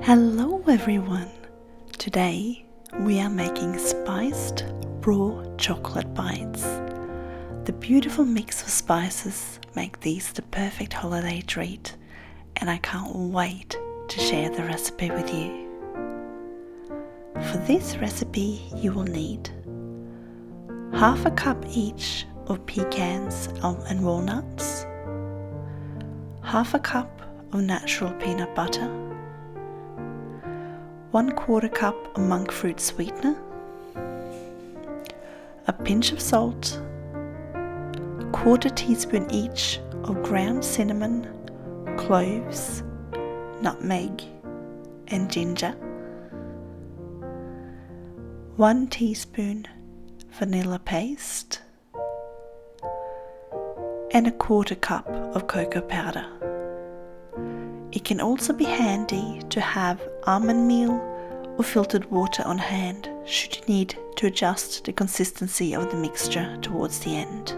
Hello everyone! Today we are making spiced raw chocolate bites. The beautiful mix of spices make these the perfect holiday treat, and I can't wait to share the recipe with you. For this recipe you will need half a cup each of pecans and walnuts, half a cup of natural peanut butter, 1/4 cup of monk fruit sweetener, a pinch of salt, 1/4 teaspoon each of ground cinnamon, cloves, nutmeg and ginger, 1 teaspoon vanilla paste, and 1/4 cup of cocoa powder. It can also be handy to have almond meal or filtered water on hand should you need to adjust the consistency of the mixture towards the end.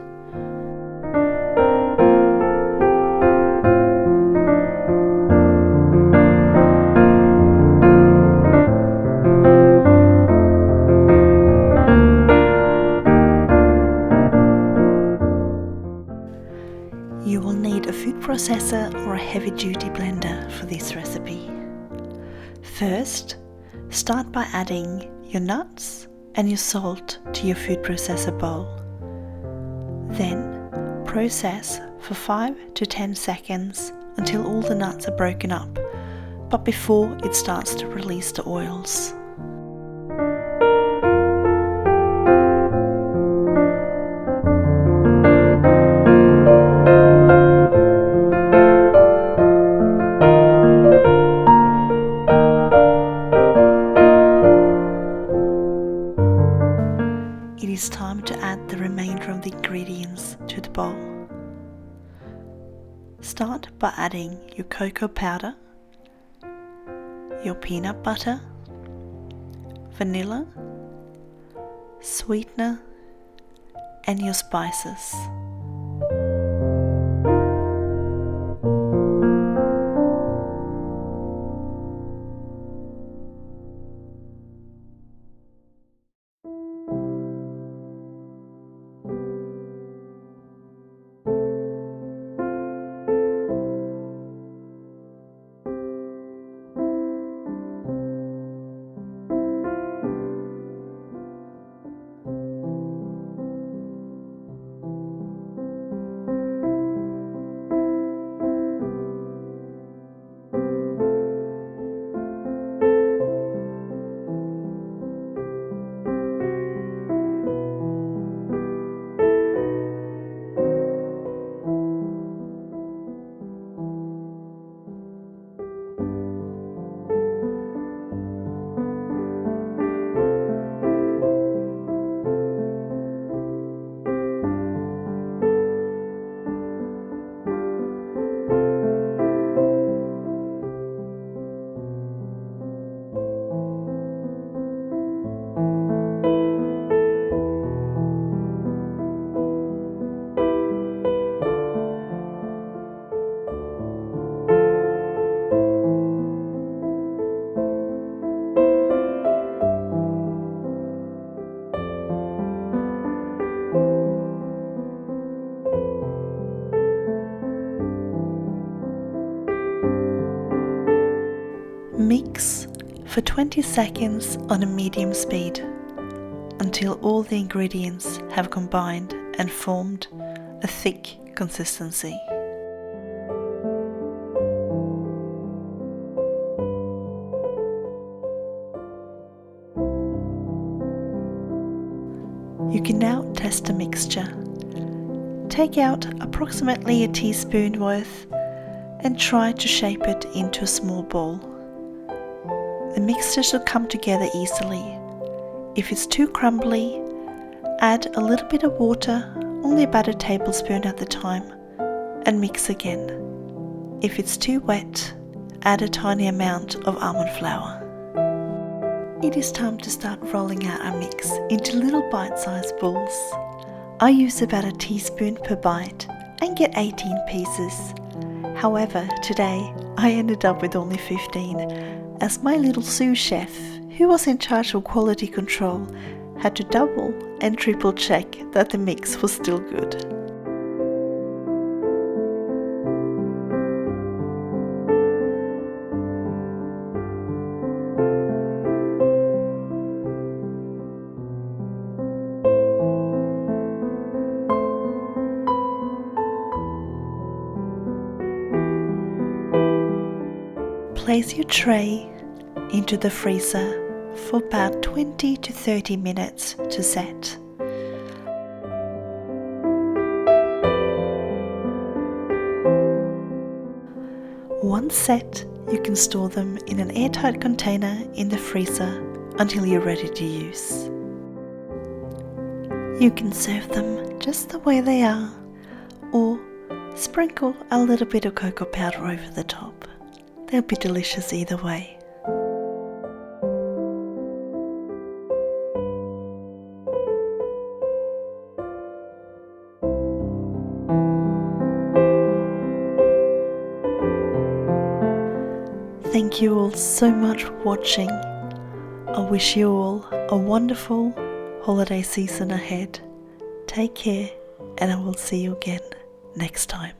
You will need a food processor or a heavy-duty blender for this recipe. First, start by adding your nuts and your salt to your food processor bowl. Then, process for 5 to 10 seconds until all the nuts are broken up, but before it starts to release the oils. It is time to add the remainder of the ingredients to the bowl. Start by adding your cocoa powder, your peanut butter, vanilla, sweetener, and your spices. Mix for 20 seconds on a medium speed until all the ingredients have combined and formed a thick consistency. You can now test the mixture. Take out approximately a teaspoon worth and try to shape it into a small ball. The mixture should come together easily. If it's too crumbly, add a little bit of water, only about a tablespoon at the time, and mix again. If it's too wet, add a tiny amount of almond flour. It is time to start rolling out our mix into little bite-sized balls. I use about a teaspoon per bite and get 18 pieces. However, today I ended up with only 15, as my little sous chef, who was in charge of quality control, had to double and triple check that the mix was still good. Place your tray into the freezer for about 20 to 30 minutes to set. Once set, you can store them in an airtight container in the freezer until you're ready to use. You can serve them just the way they are, or sprinkle a little bit of cocoa powder over the top. They'll be delicious either way. Thank you all so much for watching. I wish you all a wonderful holiday season ahead. Take care, and I will see you again next time.